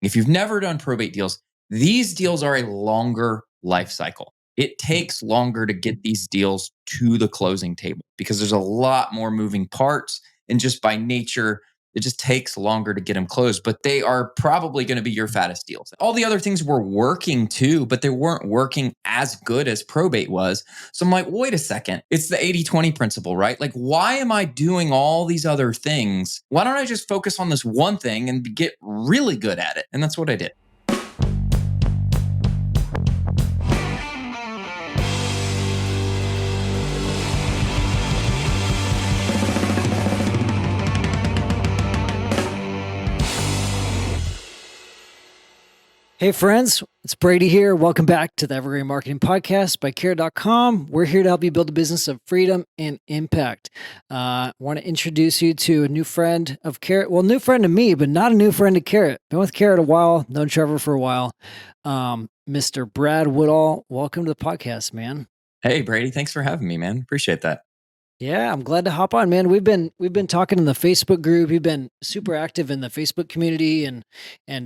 If you've never done probate deals, these deals are a longer life cycle. It takes longer to get these deals to the closing table because there's a lot more moving parts. And just by nature, it just takes longer to get them closed, but they are probably going to be your fattest deals. All the other things were working too, but they weren't working as good as probate was. So I'm like, wait a second. It's the 80-20 principle, right? Like, why am I doing all these other things? Why don't I just focus on this one thing and get really good at it? And that's what I did. Hey friends, it's Brady here. Welcome back to the Evergreen Marketing Podcast by Carrot.com. We're here to help you build a business of freedom and impact. I want to introduce you to a new friend of Carrot. Well, new friend to me, but not a new friend to Carrot. Been with Carrot a while, known Trevor for a while. Mr. Brad Woodall, welcome to the podcast, man. Hey, Brady, thanks for having me, man. Appreciate that. Yeah, I'm glad to hop on, man. We've been talking in the Facebook group. We've been super active in the Facebook community and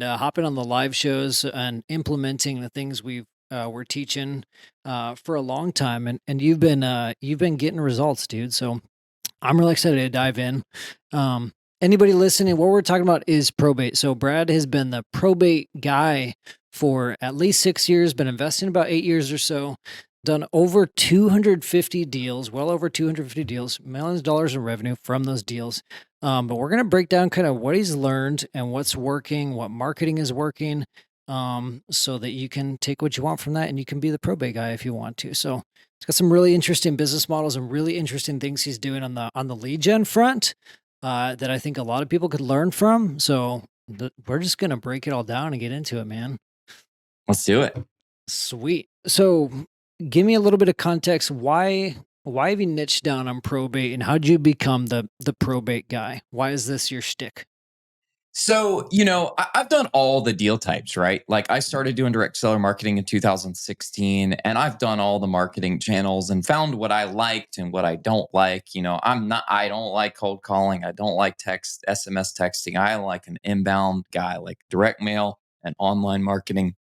hopping on the live shows and implementing the things we're teaching for a long time. And you've been getting results, dude. So I'm really excited to dive in. Anybody listening, what we're talking about is probate. So Brad has been the probate guy for at least 6 years, been investing about 8 years or so. Done over 250 deals, well over 250 deals, millions of dollars in revenue from those deals. But we're going to break down kind of what he's learned and what's working, what marketing is working, so that you can take what you want from that and you can be the probate guy if you want to. So it's got some really interesting business models and really interesting things he's doing on the lead gen front that I think a lot of people could learn from. So we're just going to break it all down and get into it, man. Let's do it. Sweet. So give me a little bit of context. Why have you niched down on probate, and how did you become the probate guy? Why is this your shtick? So, I've done all the deal types, right? Like I started doing direct seller marketing in 2016, and I've done all the marketing channels and found what I liked and what I don't like. I don't like cold calling. I don't like SMS texting. I like an inbound guy, like direct mail and online marketing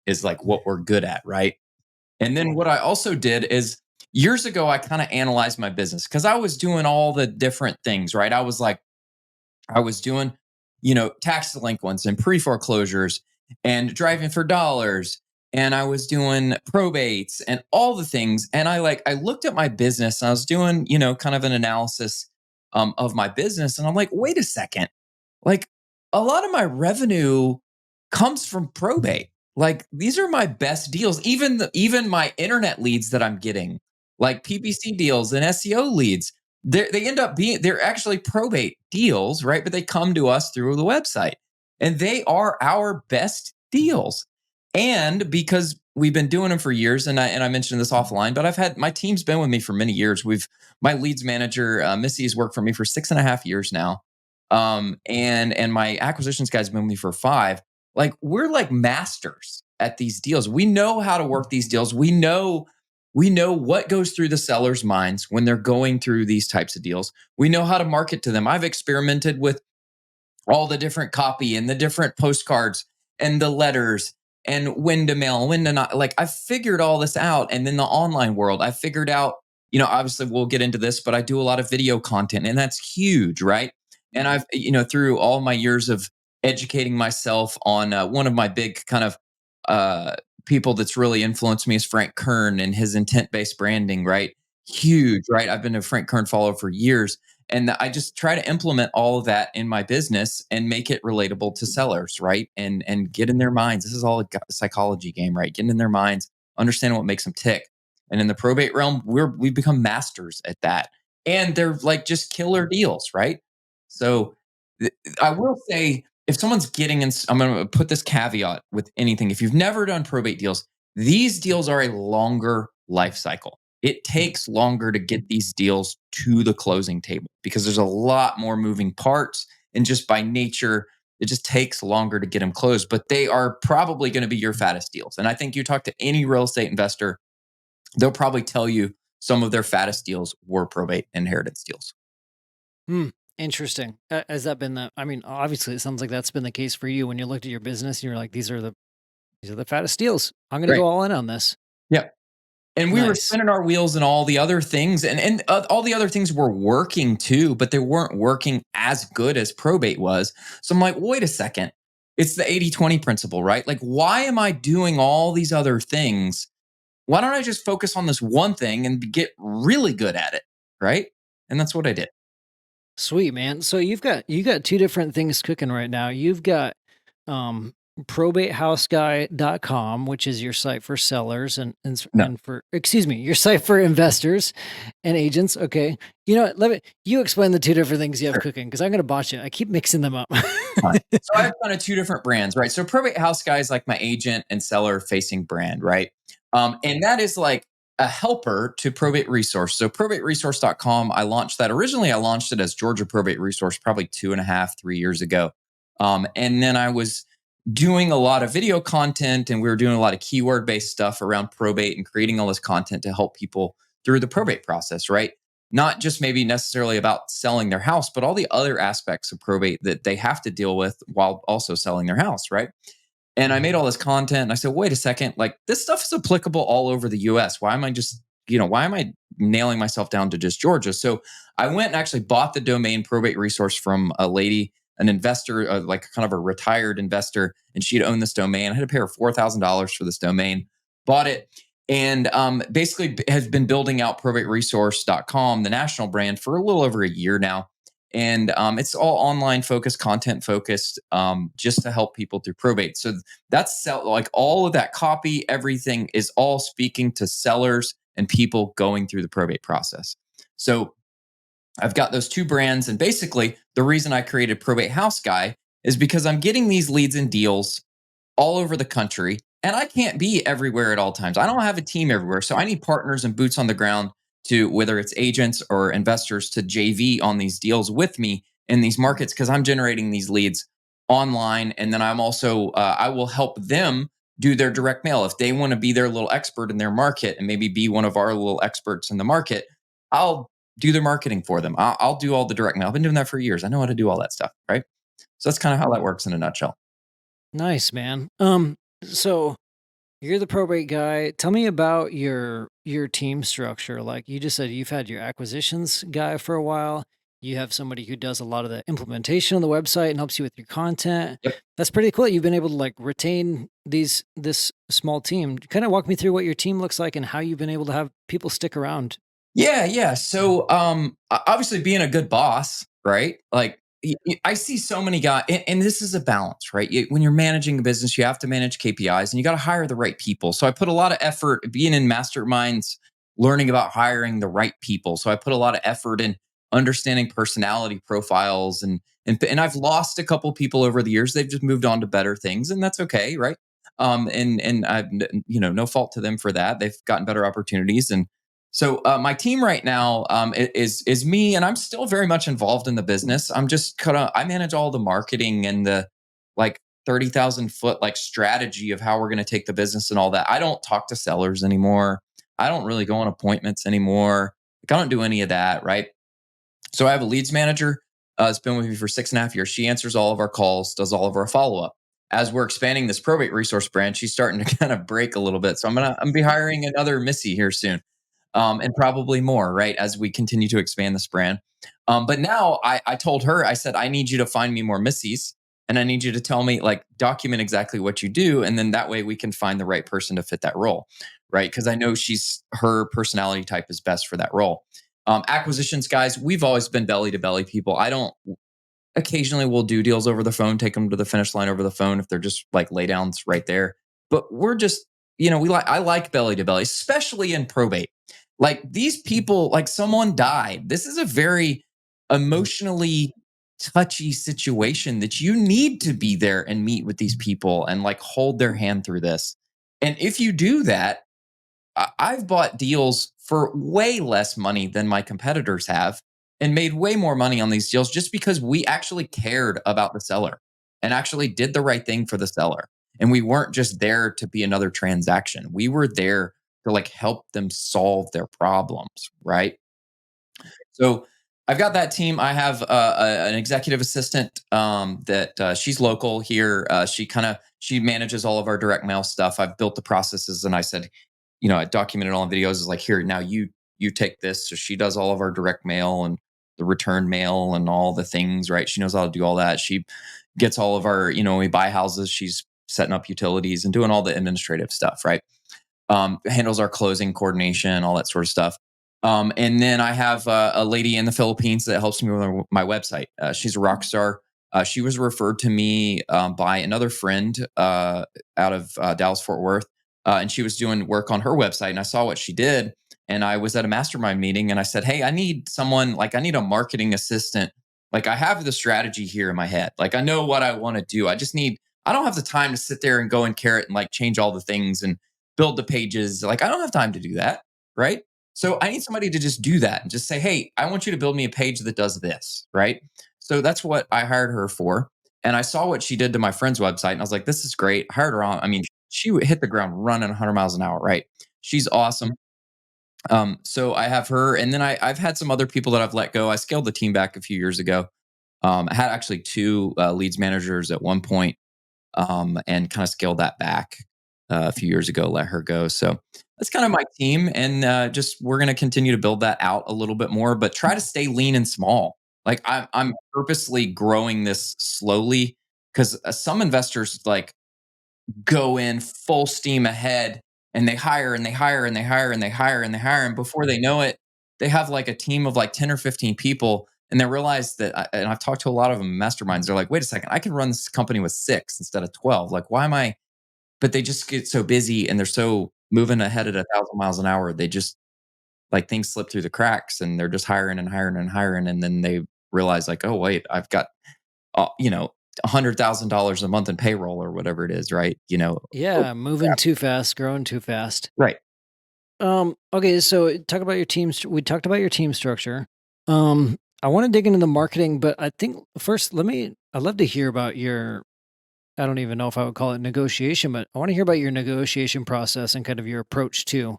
is like what we're good at, right? And then what I also did is years ago, I kind of analyzed my business because I was doing all the different things, right? I was doing, tax delinquents and pre foreclosures and driving for dollars. And I was doing probates and all the things. And I looked at my business and I was doing, kind of an analysis of my business. And I'm like, wait a second. Like a lot of my revenue comes from probate. Like these are my best deals. Even my internet leads that I'm getting, like PPC deals and SEO leads, they end up they're actually probate deals, right? But they come to us through the website, and they are our best deals. And because we've been doing them for years, and I mentioned this offline, but I've had my team's been with me for many years. My leads manager Missy has worked for me for 6.5 years now, and my acquisitions guy's been with me for 5. Like we're like masters at these deals. We know how to work these deals. We know what goes through the seller's minds when they're going through these types of deals. We know how to market to them. I've experimented with all the different copy and the different postcards and the letters and when to mail, when to not. Like I figured all this out. And then the online world, I figured out, obviously we'll get into this, but I do a lot of video content and that's huge, right? And I've, through all my years of educating myself on one of my big kind of people that's really influenced me is Frank Kern and his intent-based branding, right? Huge, right? I've been a Frank Kern follower for years. And I just try to implement all of that in my business and make it relatable to sellers, right? And get in their minds. This is all a psychology game, right? Getting in their minds, understanding what makes them tick. And in the probate realm, we've become masters at that. And they're like just killer deals, right? So I will say, if someone's getting in, I'm going to put this caveat with anything. If you've never done probate deals, these deals are a longer life cycle. It takes longer to get these deals to the closing table because there's a lot more moving parts. And just by nature, it just takes longer to get them closed, but they are probably going to be your fattest deals. And I think you talk to any real estate investor, they'll probably tell you some of their fattest deals were probate inheritance deals. Interesting. Has that been the I mean, obviously, it sounds like that's been the case for you when you looked at your business and you're like, these are the fattest deals. I'm gonna Right. go all in on this." Yeah. And we were Nice. spinning our wheels and all the other things, and all the other things were working too, but they weren't working as good as probate was. So I'm like, wait a second. It's the 80-20 principle, right? Like, why am I doing all these other things? Why don't I just focus on this one thing and get really good at it? Right. And that's what I did. Sweet, man. So you got two different things cooking right now. You've got um probatehouseguy.com, which is your site for sellers No. and for excuse me, your site for investors and agents. Okay. You know what? Let me you explain the two different things you have Sure. cooking because I'm gonna botch it. I keep mixing them up. Fine. So I've done two different brands, right? So Probate House Guy is like my agent and seller facing brand, right? And that is like a helper to Probate Resource. So probateresource.com, I launched that. Originally, I launched it as Georgia Probate Resource probably 2.5, 3 years ago. And then I was doing a lot of video content and we were doing a lot of keyword based stuff around probate and creating all this content to help people through the probate process, right? Not just maybe necessarily about selling their house, but all the other aspects of probate that they have to deal with while also selling their house, right? And I made all this content and I said, wait a second, like this stuff is applicable all over the US. Why am I just, why am I nailing myself down to just Georgia? So I went and actually bought the domain Probate Resource from a lady, an investor, like kind of a retired investor, and she'd owned this domain. I had to pay her $4,000 for this domain, bought it, and basically has been building out probateresource.com, the national brand, for a little over a year now. And it's all online focused, content focused, just to help people through probate. So that's like all of that copy, everything is all speaking to sellers and people going through the probate process. So I've got those two brands. And basically, the reason I created Probate House Guy is because I'm getting these leads and deals all over the country. And I can't be everywhere at all times. I don't have a team everywhere. So I need partners and boots on the ground to, whether it's agents or investors, to JV on these deals with me in these markets because I'm generating these leads online. And then I'm also, I will help them do their direct mail. If they want to be their little expert in their market and maybe be one of our little experts in the market, I'll do their marketing for them. I'll do all the direct mail. I've been doing that for years. I know how to do all that stuff. Right. So that's kind of how that works in a nutshell. Nice, man. So you're the probate guy. Tell me about your team structure. Like you just said, you've had your acquisitions guy for a while. You have somebody who does a lot of the implementation on the website and helps you with your content. Yep. That's pretty cool. You've been able to like retain this small team. Kind of walk me through what your team looks like and how you've been able to have people stick around. Yeah, yeah. So, obviously, being a good boss, right? Like, I see so many guys, and this is a balance, right? When you're managing a business, you have to manage KPIs, and you got to hire the right people. So, I put a lot of effort being in masterminds, learning about hiring the right people. So, I put a lot of effort in understanding personality profiles, and I've lost a couple people over the years. They've just moved on to better things, and that's okay, right? And I've no fault to them for that. They've gotten better opportunities, and so my team right now is me, and I'm still very much involved in the business. I'm just kind of I manage all the marketing and the like 30,000 foot like strategy of how we're going to take the business and all that. I don't talk to sellers anymore. I don't really go on appointments anymore. Like, I don't do any of that, right? So I have a leads manager. It's been with me for 6.5 years. She answers all of our calls, does all of our follow up. As we're expanding this probate resource brand, she's starting to kind of break a little bit. So I'm be hiring another Missy here soon, and probably more, right, as we continue to expand this brand. But now I told her, I said, I need you to find me more Missies, and I need you to tell me, like, document exactly what you do, and then that way we can find the right person to fit that role, right? Because I know her personality type is best for that role. Acquisitions guys, we've always been belly to belly people. I don't Occasionally we'll do deals over the phone, take them to the finish line over the phone if they're just like laydowns right there. But we're just, I like belly to belly, especially in probate. Like, these people, like, someone died. This is a very emotionally touchy situation that you need to be there and meet with these people and like hold their hand through this. And if you do that, I've bought deals for way less money than my competitors have and made way more money on these deals just because we actually cared about the seller and actually did the right thing for the seller. And we weren't just there to be another transaction. We were there to like help them solve their problems, right? So I've got that team. I have an executive assistant that she's local here. She manages all of our direct mail stuff. I've built the processes, and I said, I documented all the videos. Is like, here now you take this. So she does all of our direct mail and the return mail and all the things. Right? She knows how to do all that. She gets all of our, when we buy houses, she's setting up utilities and doing all the administrative stuff. Right? Handles our closing coordination, all that sort of stuff. And then I have a lady in the Philippines that helps me with my website. She's a rock star. She was referred to me by another friend out of Dallas Fort Worth, and she was doing work on her website. And I saw what she did, and I was at a mastermind meeting, and I said, "Hey, I need someone like I need a marketing assistant. Like I have the strategy here in my head. Like I know what I want to do. I don't have the time to sit there and go and carrot and like change all the things and build the pages. Like I don't have time to do that, right? So I need somebody to just do that and just say, "Hey, I want you to build me a page that does this," right? So that's what I hired her for. And I saw what she did to my friend's website, and I was like, "This is great." I hired her on. I mean, she would hit the ground running 100 miles an hour, right? She's awesome. So I have her, and then I've had some other people that I've let go. I scaled the team back a few years ago. I had actually two leads managers at one point, and kind of scaled that back a few years ago, let her go. So that's kind of my team. And just we're going to continue to build that out a little bit more, but try to stay lean and small. Like I'm purposely growing this slowly because some investors like go in full steam ahead and they hire and they hire and they hire and they hire and they hire. And before they know it, they have like a team of like 10 or 15 people. And they realize that, and I've talked to a lot of them masterminds, they're like, wait a second, I can run this company with six instead of 12. Like, why am I? But they just get so busy and they're so moving ahead at 1,000 miles an hour. They just like things slip through the cracks and they're just hiring and hiring and hiring. And then they realize, like, oh, wait, I've got, $100,000 a month in payroll or whatever it is, right? Oh, Yeah, moving too fast, growing too fast. right. Okay, so talk about your team. We talked about your team structure. I want to dig into the marketing, but I think first, I'd love to hear about your, I don't even know if I would call it negotiation, but I want to hear about your negotiation process and kind of your approach to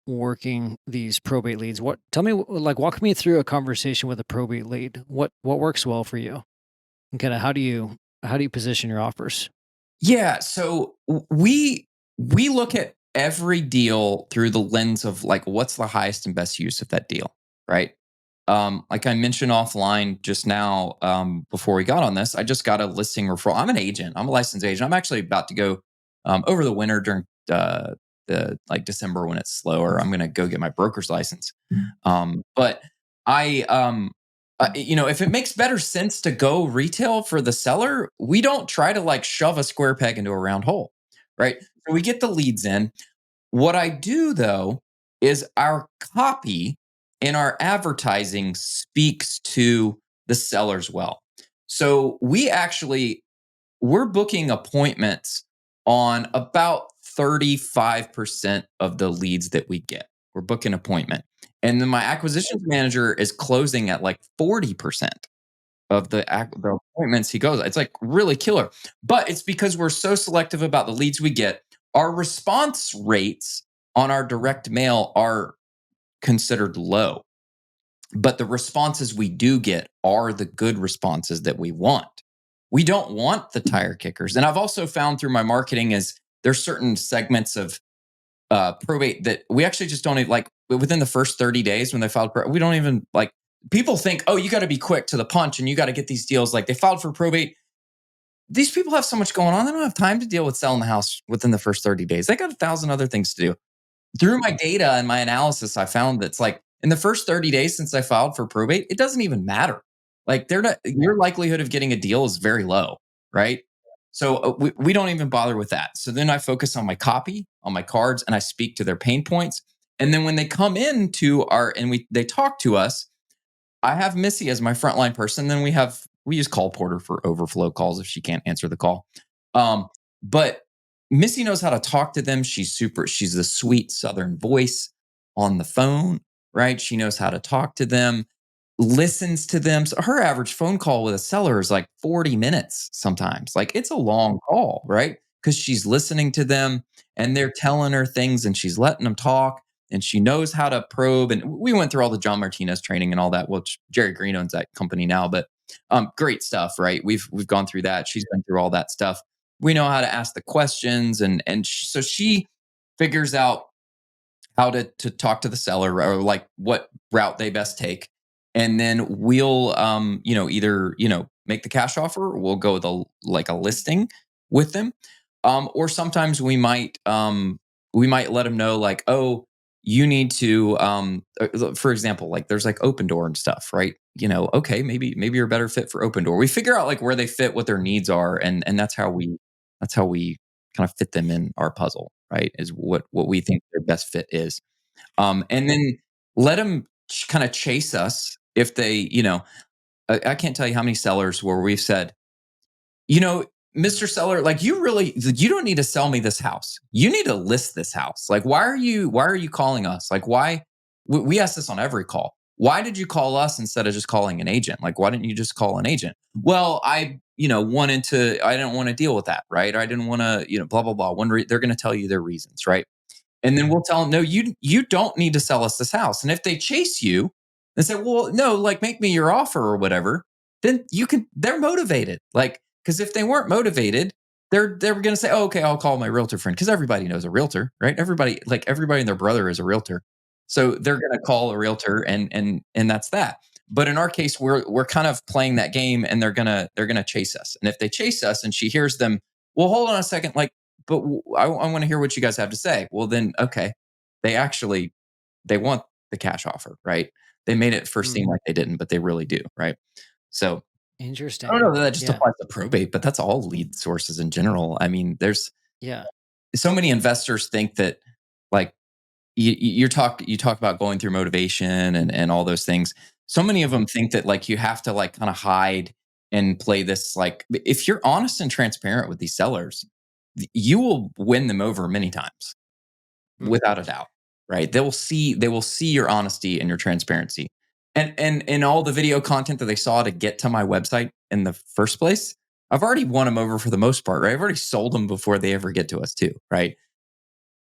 working these probate leads. Tell me, like, walk me through a conversation with a probate lead. What works well for you, and kind of how do you position your offers? Yeah. So we look at every deal through the lens of like what's the highest and best use of that deal, right? Like I mentioned offline just now, before we got on this, I just got a listing referral. I'm an agent. I'm a licensed agent. I'm actually about to go over the winter during the like December when it's slower. I'm going to go get my broker's license. But I if it makes better sense to go retail for the seller, we don't try to like shove a square peg into a round hole, right? So we get the leads in. What I do though is our copy and our advertising speaks to the sellers well. So we're booking appointments on about 35% of the leads that we get. We're booking appointment. And then my acquisitions manager is closing at like 40% of the appointments he goes. It's like really killer. But it's because we're so selective about the leads we get. Our response rates on our direct mail are considered low, but the responses we do get are the good responses that we want. We don't want the tire kickers. And I've also found through my marketing is there's certain segments of probate that we actually just don't even like within the first 30 days when they filed. We don't even like people think, oh, you got to be quick to the punch and you got to get these deals. Like they filed for probate. These people have so much going on. They don't have time to deal with selling the house within the first 30 days. They got 1,000 other things to do. Through my data and my analysis, I found that's like in the first 30 days since I filed for probate, it doesn't even matter. Like they're not, your likelihood of getting a deal is very low, right? So we don't even bother with that. So then I focus on my copy, on my cards, and I speak to their pain points. And then when they come into they talk to us, I have Missy as my frontline person. Then we use Call Porter for overflow calls if she can't answer the call. But Missy knows how to talk to them. She's the sweet Southern voice on the phone, right? She knows how to talk to them, listens to them. So her average phone call with a seller is like 40 minutes sometimes. Like it's a long call, right? Because she's listening to them and they're telling her things and she's letting them talk. and she knows how to probe. And we went through all the John Martinez training and all that, which Jerry Green owns that company now, but great stuff, right? We've gone through that. She's been through all that stuff. We know how to ask the questions, so she figures out how to talk to the seller, or like what route they best take. And then we'll either make the cash offer, or we'll go with a listing with them. Or sometimes we might let them know, like, oh, you need to for example, like there's like open door and stuff, right? Okay, maybe you're a better fit for open door. We figure out like where they fit, what their needs are, and that's how we kind of fit them in our puzzle, right? Is what we think their best fit is. And then let them kind of chase us if they, I can't tell you how many sellers where we've said, you know, Mr. Seller, like you don't need to sell me this house. You need to list this house. Like, why are you calling us? Like, why? We ask this on every call. Why did you call us instead of just calling an agent? Like, why didn't you just call an agent? Well, I didn't want to deal with that, right? I didn't want to, blah, blah, blah. They're going to tell you their reasons, right? And then we'll tell them, no, you don't need to sell us this house. And if they chase you and say, well, no, like make me your offer or whatever, then they're motivated. Like, because if they weren't motivated, they're gonna say, oh, okay, I'll call my realtor friend. Because everybody knows a realtor, right? Everybody and their brother is a realtor. So they're gonna call a realtor, and that's that. But in our case, we're kind of playing that game, and they're gonna chase us. And if they chase us and she hears them, well, hold on a second, like, but I want to hear what you guys have to say. Well, then, okay, they want the cash offer, right? They made it first seem Mm, like they didn't, but they really do, right? So I don't know interesting. that that just Yeah. applies to probate, but that's all lead sources in general. I mean, there's Yeah. so many investors think that, like, you talk about going through motivation and all those things. So many of Mhm. them think that like you have to like kind of hide and play this, like, if you're honest and transparent with these sellers, you will win them over many times, Mm. without a doubt, right? They will see your honesty and your transparency. And all the video content that they saw to get to my website in the first place, I've already won them over for the most part, right? I've already sold them before they ever get to us too, right?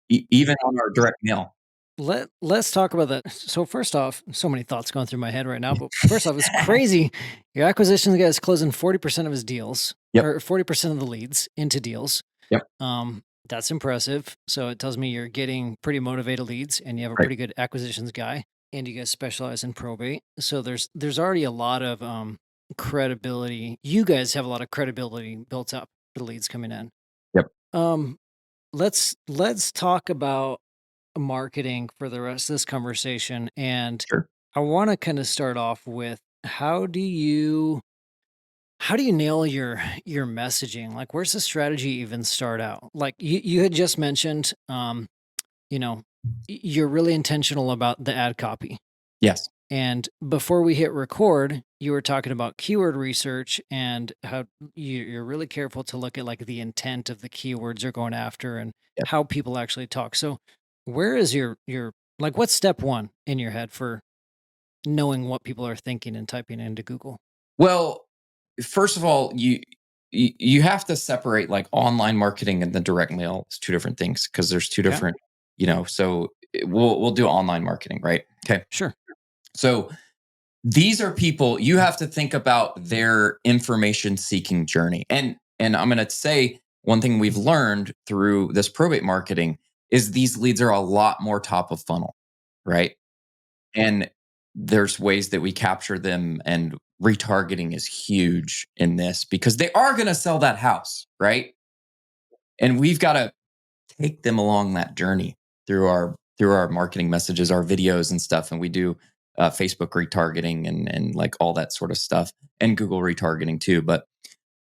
Even on our direct mail. Let's talk about that. So first off, so many thoughts going through my head right now. But first off, it's crazy. Your acquisition guy is closing 40% of his deals, Yep. or 40% of the leads into deals. Yep. That's impressive. So it tells me you're getting pretty motivated leads, and you have a Right. pretty good acquisitions guy, and you guys specialize in probate. So there's already a lot of credibility. You guys have a lot of credibility built up for the leads coming in. Yep. Um, let's talk about marketing for the rest of this conversation. And Sure. I want to kind of start off with, how do you nail your messaging? Like, where's the strategy even start out? Like, you had just mentioned, you know, you're really intentional about the ad copy. Yes. And before we hit record, you were talking about keyword research and how you're really careful to look at like the intent of the keywords you're going after and Yep. how people actually talk. So, where is your like what's step one in your head for knowing what people are thinking and typing into Google? Well, first of all, you have to separate like online marketing and the direct mail. It's two different things, because there's two Okay, different, so we'll do online marketing, right? Okay. sure. So these are people, you have to think about their information seeking journey. And I'm going to say one thing we've learned through this probate marketing is these leads are a lot more top of funnel, right? And there's ways that we capture them, and retargeting is huge in this because they are going to sell that house, right? And we've got to take them along that journey through our marketing messages, our videos and stuff. And we do Facebook retargeting and like all that sort of stuff, and Google retargeting too. But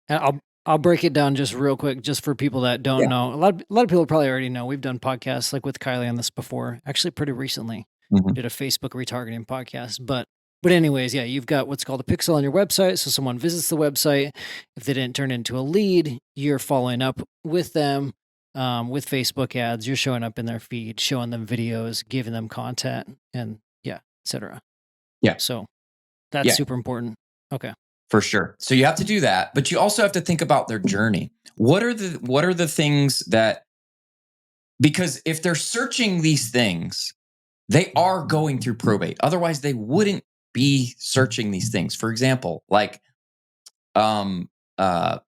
And I'll break it down just real quick, just for people that don't yeah. know. A lot of people probably already know. We've done podcasts like with Kylie on this before, actually pretty recently. Mhm. Did a Facebook retargeting podcast, but anyways, yeah, you've got what's called a pixel on your website. So someone visits the website. If they didn't turn into a lead, you're following up with them with Facebook ads. You're showing up in their feed, showing them videos, giving them content, and yeah, etc. Yeah. So that's Yeah. super important. Okay. For sure. So you have to do that, but you also have to think about their journey. What are the things that, because if they're searching these things, they are going through probate. Otherwise, they wouldn't be searching these things. For example, like um,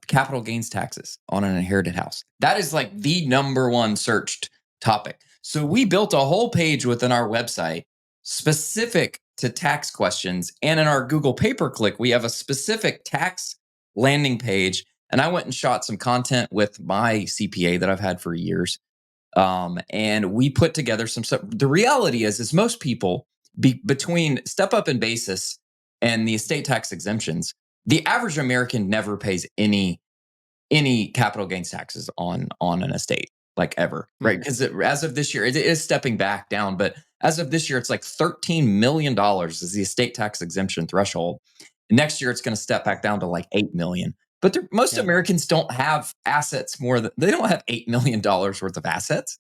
capital gains taxes on an inherited house. That is like the number one searched topic. So we built a whole page within our website specific to tax questions. And in our Google pay-per-click, we have a specific tax landing page. And I went and shot some content with my CPA that I've had for years. And we put together some stuff. The reality is most people between step up and basis and the estate tax exemptions, the average American never pays any capital gains taxes on an estate, like ever, right? Mhm. Because as of this year, it is stepping back down, but as of this year, it's like $13 million is the estate tax exemption threshold. Next year, it's going to step back down to like 8 million. But most Yeah. Americans don't have assets more than they don't have $8 million worth of assets.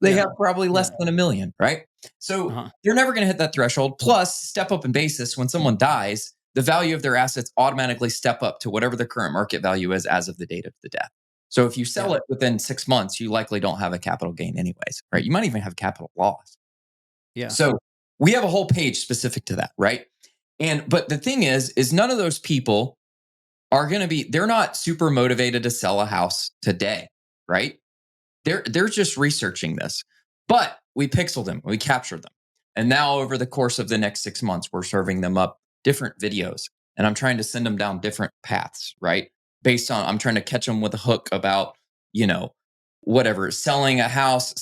They Yeah. have probably less Yeah. than a million, right? So Uh-huh. you're never going to hit that threshold. Plus, step up in basis when someone dies, the value of their assets automatically step up to whatever the current market value is as of the date of the death. So if you sell Yeah. it within 6 months, you likely don't have a capital gain anyways, right? You might even have capital loss. Yeah. So we have a whole page specific to that, right? But the thing is none of those people are going to be, they're not super motivated to sell a house today, right? They're just researching this. But we pixeled them, we captured them. And now over the course of the next 6 months, we're serving them up different videos. And I'm trying to send them down different paths, right? Based on I'm trying to catch them with a hook about, you know, whatever, selling a house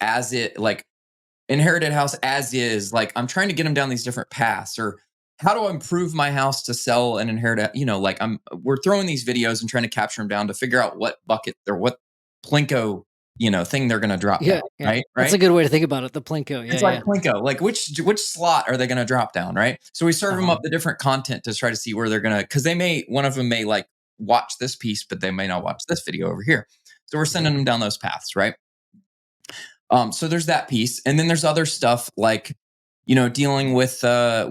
as it like inherited house as is. Like I'm trying to get them down these different paths or how do I improve my house to sell an inherited, like we're throwing these videos and trying to capture them down to figure out what bucket or what Plinko, thing they're going to drop down. Yeah. Yeah. Right. That's a Right. good way to think about it. The Plinko. Yeah. It's like Yeah. Plinko, like which slot are they going to drop down? Right. So we serve them Uh-huh. up the different content to try to see where they're going to, cause one of them may like watch this piece, but they may not watch this video over here. So we're sending them down those paths. Right. So there's that piece, and then there's other stuff like, dealing with a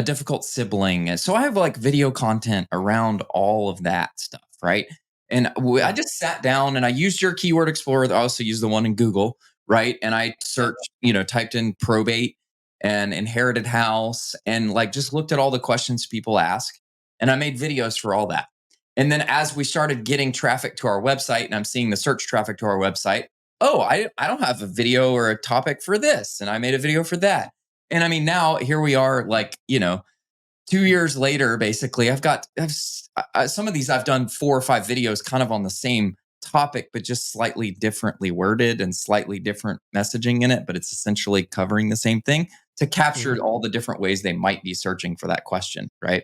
difficult sibling. So I have like video content around all of that stuff, right? And I Yeah. just sat down and I used your keyword explorer. I also used the one in Google, right? And I Yeah. searched, typed in probate and inherited house, and like just looked at all the questions people ask, and I made videos for all that. And then as we started getting traffic to our website, and I'm seeing the search traffic to our website, oh, I don't have a video or a topic for this. And I made a video for that. And I mean, now here we are, like, 2 years later, basically, some of these I've done 4 or 5 videos kind of on the same topic, but just slightly differently worded and slightly different messaging in it. But it's essentially covering the same thing to capture Mhm. all the different ways they might be searching for that question. Right.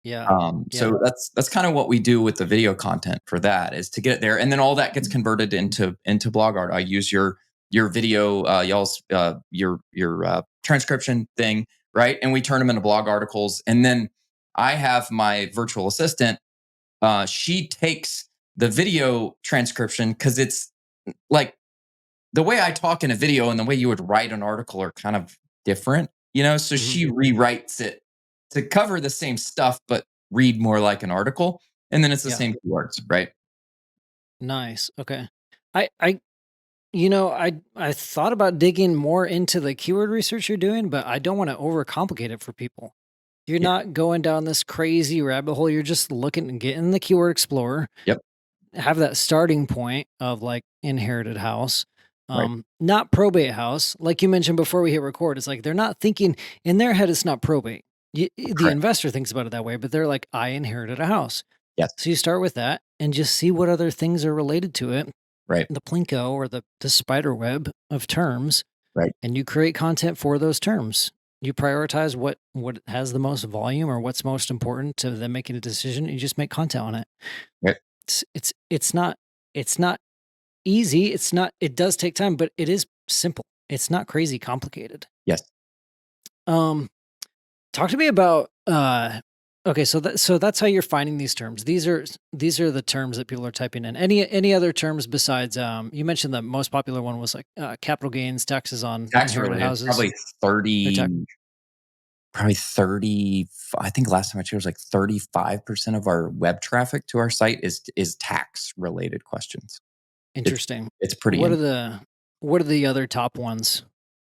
Yeah. Yeah. So that's kind of what we do with the video content for that is to get it there, and then all that gets converted into blog art. I use your video, y'all's your transcription thing, right? And we turn them into blog articles, and then I have my virtual assistant. She takes the video transcription because it's like the way I talk in a video and the way you would write an article are kind of different, so Mhm. she rewrites it to cover the same stuff, but read more like an article. And then it's the Yeah. same keywords, right? Nice. Okay. I I thought about digging more into the keyword research you're doing, but I don't want to overcomplicate it for people. You're Yeah. not going down this crazy rabbit hole. You're just looking and getting the keyword explorer, Yep. have that starting point of like inherited house, Right. not probate house. Like you mentioned before we hit record, it's like they're not thinking in their head, it's not probate. The Correct. investor thinks about it that way, but they're like, I inherited a house. Yes. So you start with that and just see what other things are related to it, Right. the Plinko or the spider web of terms, Right. and you create content for those terms. You prioritize what has the most volume or what's most important to them making a decision. You just make content on it. Right. It's not easy. It does take time, but it is simple. It's not crazy complicated. Yes. Um Talk to me about okay, so that's how you're finding these terms. These are the terms that people are typing in. Any other terms besides you mentioned the most popular one was like capital gains, taxes on Tax inherited related, houses. Or probably 30. I think last time I checked, it was like 35% of our web traffic to our site is tax related questions. It's interesting. it's pretty What are in. what are the other top ones?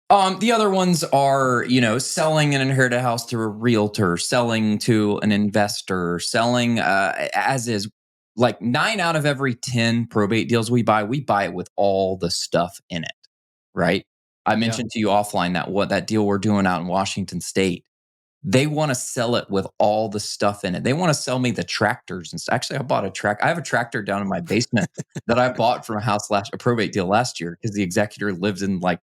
The other ones are, selling an inherited house through a realtor, selling to an investor, selling as is. Like 9 out of every 10 probate deals we buy it with all the stuff in it, right? I Yeah. mentioned to you offline that deal we're doing out in Washington State. They wanna sell it with all the stuff in it. They wanna sell me the tractors and actually, I bought a track I have a tractor down in my basement that I bought from a probate deal last year because the executor lived in, like,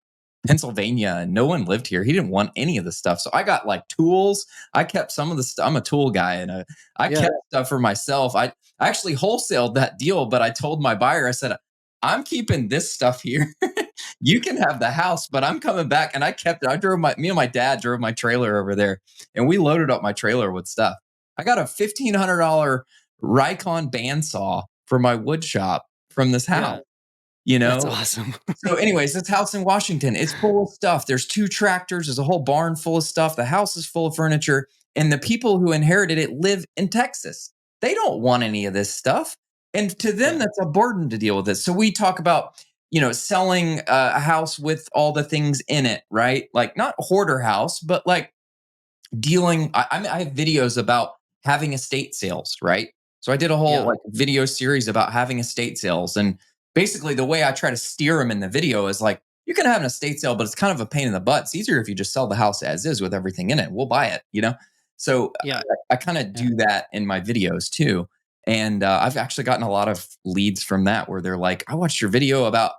Pennsylvania, and no one lived here. He didn't want any of the stuff, so I got, like, tools. I kept some of the stuff. I'm a tool guy, and, I Yeah. kept stuff for myself. I actually wholesaled that deal, but I told my buyer, I said, "I'm keeping this stuff here. You can have the house, but I'm coming back." And I kept it. I drove my me and my dad drove my trailer over there, and we loaded up my trailer with stuff. I got a $1,500 Rikon bandsaw for my wood shop from this house, Yeah. you That's know? awesome. So, anyways, this house in Washington, it's full of stuff. There's 2 tractors, there's a whole barn full of stuff. The house is full of furniture, and the people who inherited it live in Texas. They don't want any of this stuff, and to them, Yeah. that's a burden to deal with it. So we talk about, selling a house with all the things in it, right? Like, not hoarder house, but, like, dealing I have videos about having estate sales, right? So I did a whole Yeah. like video series about having estate sales, and basically the way I try to steer them in the video is like, you can have an estate sale, but it's kind of a pain in the butt. It's easier if you just sell the house as is with everything in it. We'll buy it. So Yeah. I kind of Yeah. do that in my videos too. And I've actually gotten a lot of leads from that where they're like, I watched your video about,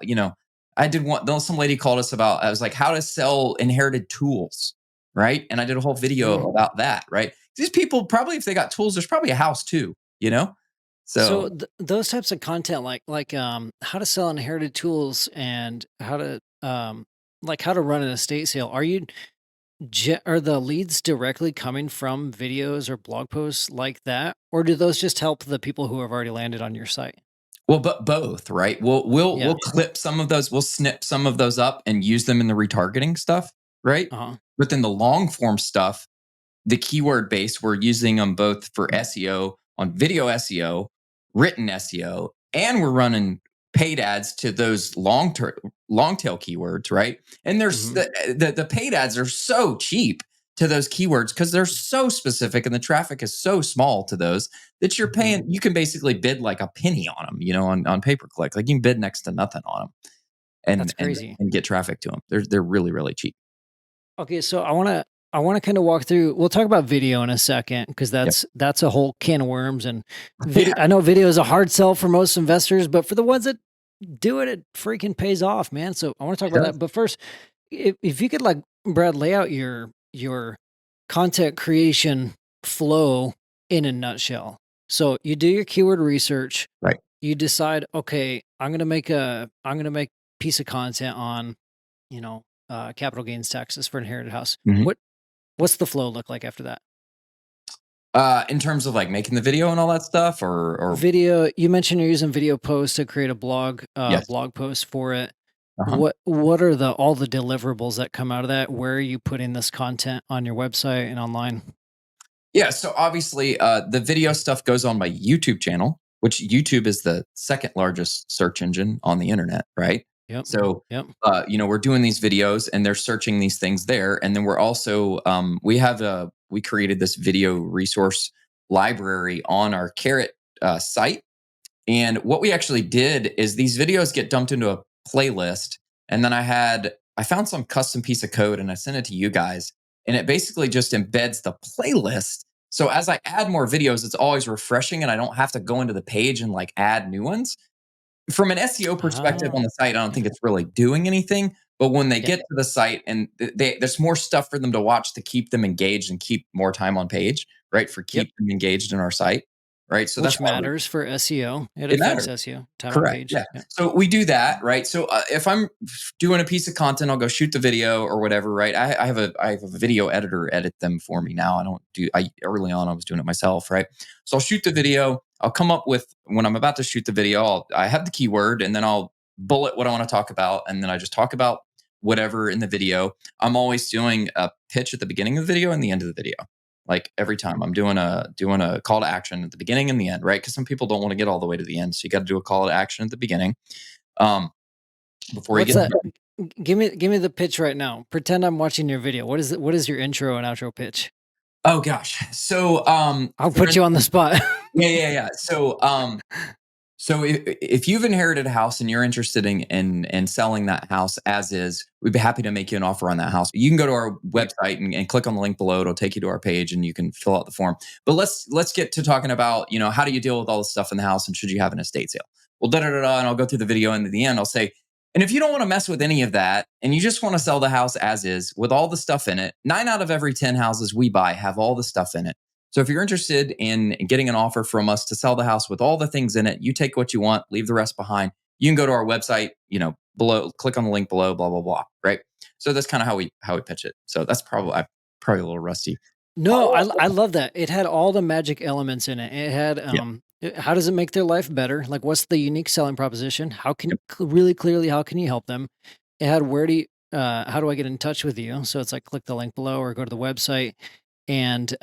I did one, some lady called us about, I was like, how to sell inherited tools, right? And I did a whole video Mm. about that, right? These people probably, if they got tools, there's probably a house too, you know? So So, those types of content, like how to sell inherited tools and how to run an estate sale. Are the leads directly coming from videos or blog posts like that, or do those just help the people who have already landed on your site? well, but both, right? We'll Yeah. clip some of those, we'll snip some of those up and use them in the retargeting stuff, right? Uh huh. But then the long form stuff, the keyword base, we're using them both for SEO on video SEO, written SEO, and we're running paid ads to those long tail keywords, right? And there's Hmm. the paid ads are so cheap to those keywords because they're so specific and the traffic is so small to those that you're Hmm. paying. You can basically bid like a penny on them, on pay per click. Like you can bid next to nothing on them and That's and crazy. and get traffic to them. They're really really cheap. Okay, so I wanna kind of walk through. We'll talk about video in a second because Yep. that's a whole can of worms. And Yeah. video, I know video is a hard sell for most investors, but for the ones that do it, it freaking pays off, man. So I want to talk It about does. that. But first, if you could, like, Brad, lay out your content creation flow in a nutshell. So you do your keyword research. Right. You decide, okay, I'm gonna make piece of content on, capital gains taxes for inherited house. Mhm. What's the flow look like after that? In terms of like making the video and all that stuff, or Video, you mentioned you're using video posts to create a yes, blog post for it. uh-huh. What are all the deliverables that come out of that? Where are you putting this content on your website and online? Yeah, so obviously, the video stuff goes on my YouTube channel, which YouTube is the second largest search engine on the internet, right? Yep. So, Yep. we're doing these videos and they're searching these things there, and then we're also we created this video resource library on our Carrot site. And what we actually did is these videos get dumped into a playlist. And then I found some custom piece of code and I sent it to you guys. And it basically just embeds the playlist. So as I add more videos, it's always refreshing and I don't have to go into the page and like add new ones. From an SEO perspective Ah, on the site, I don't think it's really doing anything. But when they yeah. get to the site and there's more stuff for them to watch to keep them engaged and keep more time on page, right? For Yep. keep them engaged in our site, right? So that's Which why matters for SEO. It it affects matters. SEO, time on Correct. page. Yeah. Yeah. So we do that, right? So if I'm doing a piece of content, I'll go shoot the video or whatever, right? I have a video editor edit them for me now. I don't do. I Early on I was doing it myself, right? So I'll shoot the video. I'll come up with when I'm about to shoot the video. I have the keyword, and then I'll bullet what I want to talk about, and then I just talk about whatever in the video. I'm always doing a pitch at the beginning of the video and the end of the video. Like every time I'm doing a call to action at the beginning and the end, right? Because some people don't want to get all the way to the end, so you got to do a call to action at the beginning, um, before you What's get that? started. Give me the pitch right now. Pretend I'm watching your video. What is your intro and outro pitch? Oh gosh. So I'll for put you on the instance, spot. yeah. So if you've inherited a house and you're interested in selling that house as is, we'd be happy to make you an offer on that house. You can go to our Yeah. website and click on the link below. It'll take you to our page and you can fill out the form. But let's get to talking about, how do you deal with all the stuff in the house and should you have an estate sale? Well, da da da da, and I'll go through the video and at the end I'll say, and if you don't want to mess with any of that and you just want to sell the house as is with all the stuff in it, 9 out of every 10 houses we buy have all the stuff in it. So if you're interested in getting an offer from us to sell the house with all the things in it, you take what you want, leave the rest behind. You can go to our website, below, click on the link below, blah blah blah. Right. So that's kind of how we pitch it. So that's probably a little rusty. No, I love that. It had all the magic elements in it. It had Yeah. how does it make their life better? Like what's the unique selling proposition? How can Yep. really clearly how can you help them? It had where do you how do I get in touch with you? So it's like click the link below or go to the website. And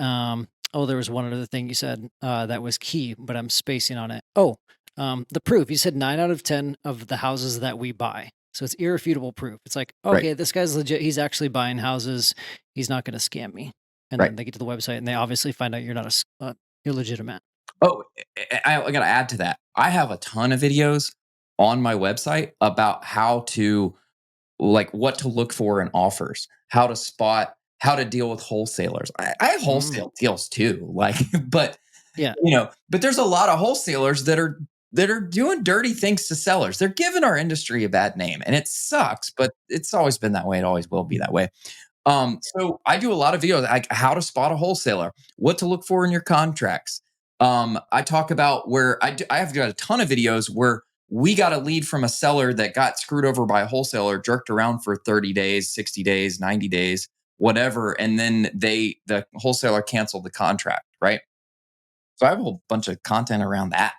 oh, there was one other thing you said that was key, but I'm spacing on it. Oh, the proof. You said 9 out of 10 of the houses that we buy. So it's irrefutable proof. It's like, Right. okay, this guy's legit. He's actually buying houses. He's not going to scam me. And Right. then they get to the website and they obviously find out you're not you're legitimate. Oh, I got to add to that. I have a ton of videos on my website about how to, like, what to look for in offers, how to spot, how to deal with wholesalers. I have Mm, wholesale deals too, like, but yeah. but there's a lot of wholesalers that are doing dirty things to sellers. They're giving our industry a bad name, and it sucks. But it's always been that way. It always will be that way. So I do a lot of videos like how to spot a wholesaler, what to look for in your contracts. I talk about where I have got a ton of videos where we got a lead from a seller that got screwed over by a wholesaler, jerked around for 30 days, 60 days, 90 days, whatever. And then the wholesaler canceled the contract, right? So I have a whole bunch of content around that,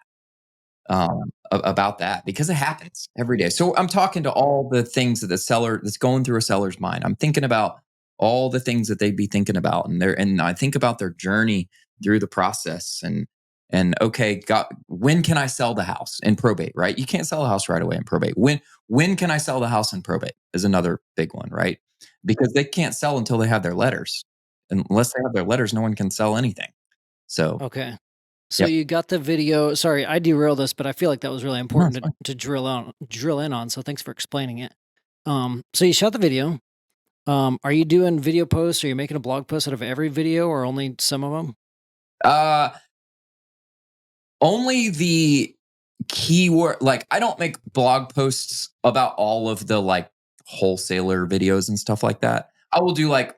about that because it happens every day. So I'm talking to all the things that the seller that's going through a seller's mind. I'm thinking about all the things that they'd be thinking about, and I think about their journey through the process, and okay, God, when can I sell the house in probate? Right, you can't sell a house right away in probate. When can I sell the house in probate is another big one, right? Because they can't sell until they have their letters. Unless they have their letters, no one can sell anything. So, Okay. So yep, you got the video. Sorry, I derailed this, but I feel like that was really no, important it's fine. to drill in on. So thanks for explaining it. So you shot the video. Are you doing video posts? Are you making a blog post out of every video or only some of them? Uh, Only the keyword, like, I don't make blog posts about all of the, like, wholesaler videos and stuff like that. I will do, like,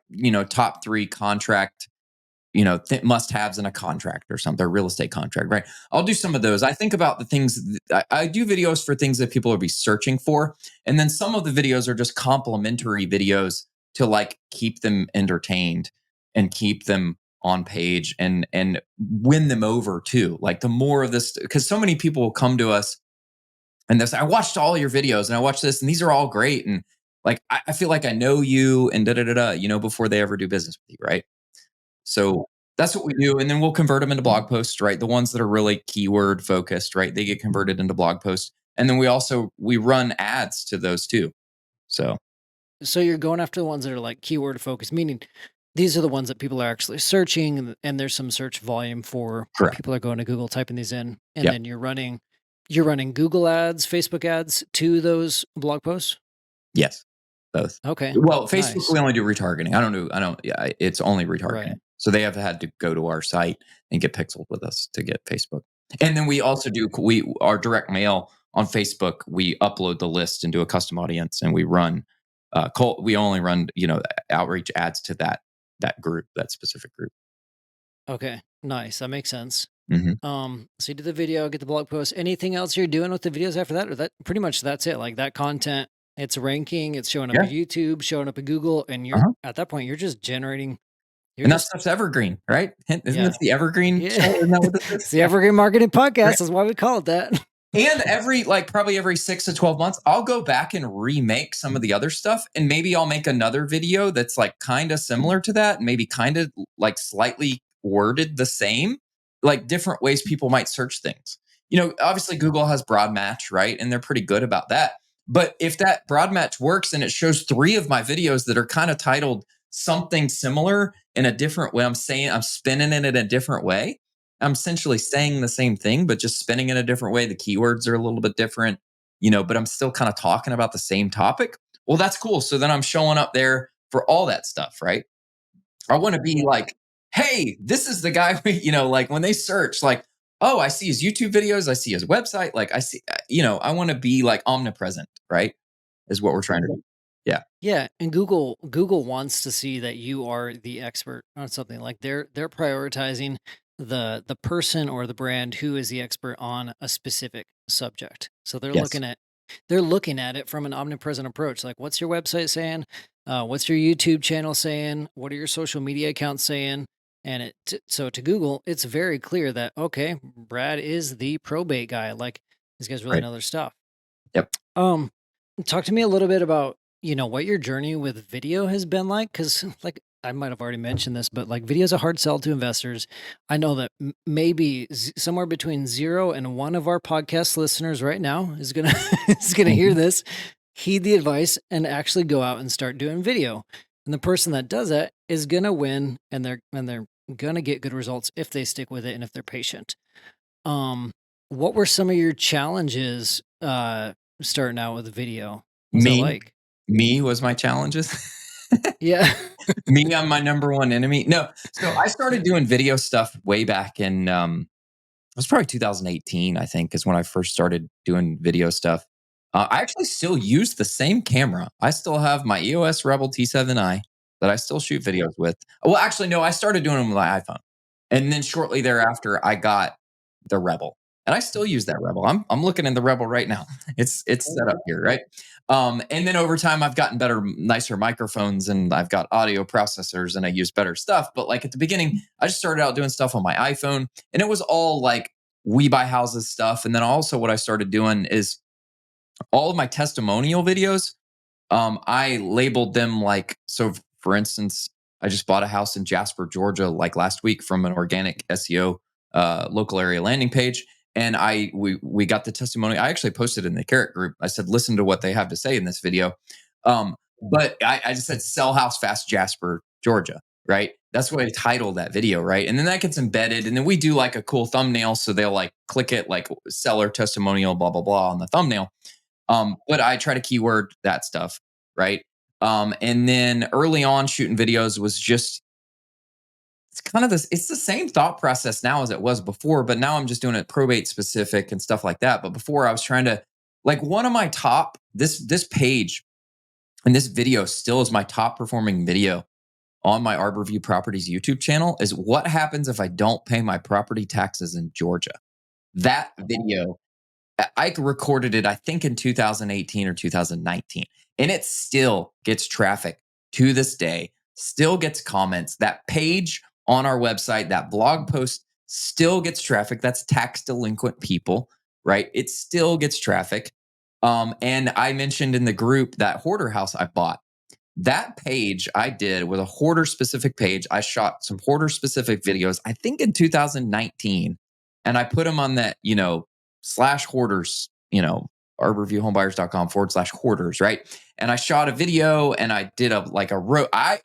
top 3 contract, must-haves in a contract or something, a real estate contract, right? I'll do some of those. I think about the things I do videos for things that people will be searching for, and then some of the videos are just complimentary videos to, like, keep them entertained and keep them on page and win them over too. Like, the more of this, because so many people will come to us and they'll say, "I watched all your videos and I watched this, and these are all great." And, like, I feel like I know you and da da da da, before they ever do business with you, right? So that's what we do, and then we'll convert them into blog posts, right? The ones that are really keyword focused, right? They get converted into blog posts, and then we run ads to those too. So So you're going after the ones that are like keyword focused, meaning these are the ones that people are actually searching, and there's some search volume for correct. people are going to Google, typing these in, and Yep. then you're running Google ads, Facebook ads to those blog posts. Yes. Both. Okay, Well, Facebook, nice. we only do retargeting. I don't yeah, it's only retargeting. Right. So they have had to go to our site and get pixeled with us to get Facebook. And then we also do we our direct mail on Facebook, we upload the list into a custom audience and we run we only run, outreach ads to that group, that specific group. Okay, nice. That makes sense. Mhm. So you do the video, get the blog post. Anything else you're doing with the videos after that, or that pretty much that's it? Like that content, it's ranking, it's showing up Yeah. at YouTube, showing up at Google, and you're Uh-huh. at that point you're just generating. You're And that just stuff's evergreen, right? Isn't yeah. this the evergreen Yeah. show? Isn't that what this is? It's the Yeah. Evergreen Marketing Right. Podcast. That's why we call it that. And probably every 6 to 12 months, I'll go back and remake some of the other stuff. And maybe I'll make another video that's like kind of similar to that, maybe kind of like slightly worded the same, like different ways people might search things. Obviously Google has broad match, right? And they're pretty good about that. But if that broad match works and it shows 3 of my videos that are kind of titled something similar in a different way, I'm spinning it in a different way. I'm essentially saying the same thing, but just spinning it a different way. The keywords are a little bit different, but I'm still kind of talking about the same topic. Well, that's cool. So then I'm showing up there for all that stuff, right? I want to be like, hey, this is the guy, like when they search, like, oh, I see his YouTube videos, I see his website, like I see, I want to be like omnipresent, right? Is what we're trying to do. Yeah. Yeah, and Google wants to see that you are the expert on something. Like they're prioritizing the person or the brand who is the expert on a specific subject. So Yes. they're looking at it from an omnipresent approach. Like, what's your website saying? What's your YouTube channel saying? What are your social media accounts saying? And so to Google, it's very clear that okay, Brad is the probate guy. Like these guys really Right. know their stuff. Yep. Um, Talk to me a little bit about, what your journey with video has been like, because like I might have already mentioned this, but like video is a hard sell to investors. I know that maybe somewhere between 0 and 1 of our podcast listeners right now is gonna is gonna hear Mhm. this, heed the advice, and actually go out and start doing video. And the person that does that is gonna win, and they're gonna get good results if they stick with it and if they're patient. Um, what were some of your challenges, starting out with video? What was that Me, like? me was my challenges. Yeah. Me, I'm my number one enemy. No, so I started doing video stuff way back in it was probably 2018, I think, is when I first started doing video stuff. I actually still use the same camera. I still have my EOS Rebel T7i that I still shoot videos with. Well, actually, no, I started doing them with my iPhone, and then shortly thereafter, I got the Rebel, and I still use that Rebel. I'm looking in the Rebel right now. It's set up here, right? And then over time, I've gotten better, nicer microphones, and I've got audio processors, and I use better stuff. But like at the beginning, I just started out doing stuff on my iPhone, and it was all like we buy houses stuff. And then also what I started doing is all of my testimonial videos. I labeled them like, so for instance, I just bought a house in Jasper, Georgia, like last week from an organic SEO local area landing page. And we got the testimony. I actually posted in the Carrot group. I said, listen to what they have to say in this video. But I just said, sell house fast, Jasper, Georgia. Right. That's what I titled that video. Right. And then that gets embedded. And then we do like a cool thumbnail. So they'll like click it, like seller testimonial, blah, blah, blah on the thumbnail. But I try to keyword that stuff, right? And then early on shooting videos was just it's kind of this it's the same thought process now as it was before, but now I'm just doing it probate specific and stuff like that. But before I was trying to like one of my top this page and this video still is my top performing video on my Arborview Properties YouTube channel is what happens if I don't pay my property taxes in Georgia. That video I recorded it, I think, in 2018 or 2019, and it still gets traffic to this day, still gets comments. That page on our website, that blog post still gets traffic. That's tax delinquent people, right? It still gets traffic. And I mentioned in the group that hoarder house I bought. That page I did with a hoarder specific page. I shot some hoarder specific videos, I think in 2019. And I put them on that, slash hoarders, arborviewhomebuyers.com/hoarders, right? And I shot a video and I did I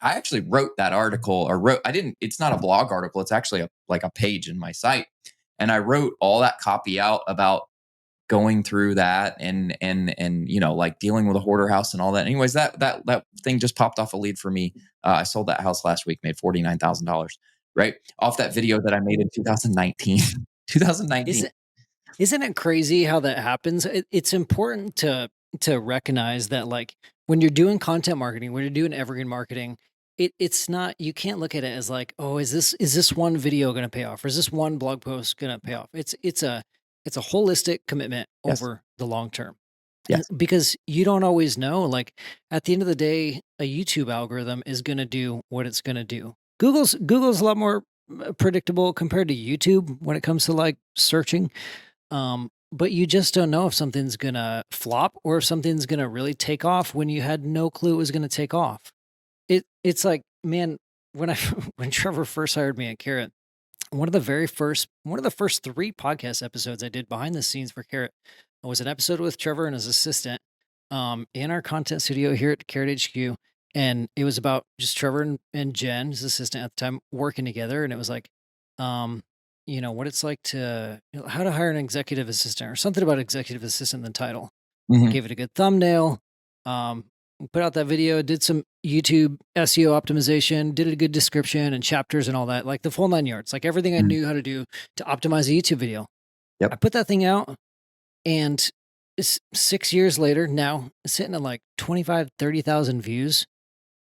actually wrote that article or I didn't, it's not a blog article. It's actually like a page in my site. And I wrote all that copy out about going through that and like dealing with a hoarder house and all that. Anyways, that thing just popped off a lead for me. I sold that house last week, made $49,000 right off that video that I made in 2019. 2019. Is Isn't it crazy how that happens? It's important to recognize that like when you're doing content marketing, when you're doing evergreen marketing, it's not you can't look at it as like, oh, is this one video going to pay off or is this one blog post going to pay off? It's a holistic commitment Yes. over the long term. And Yes. because you don't always know, like at the end of the day, a YouTube algorithm is going to do what it's going to do. Google's a lot more predictable compared to YouTube when it comes to like searching, but you just don't know if something's gonna flop or if something's gonna really take off when you had no clue it was gonna take off. It's like, man, when I when Trevor first hired me at Carrot, one of the first 3 podcast episodes I did behind the scenes for Carrot was an episode with Trevor and his assistant. in our content studio here at Carrot HQ, and it was about just Trevor and Jen, his assistant at the time, working together, and it was like, um, what it's like to how to hire an executive assistant or something about executive assistant in the title. Mhm. Gave it a good thumbnail. Um, put out that video, did some YouTube SEO optimization, did a good description and chapters and all that, like the full 9 yards, like everything I Mhm. knew how to do to optimize a YouTube video. I Yep. put that thing out, and it's 6 years later now, it's sitting at like 25, 30,000 views.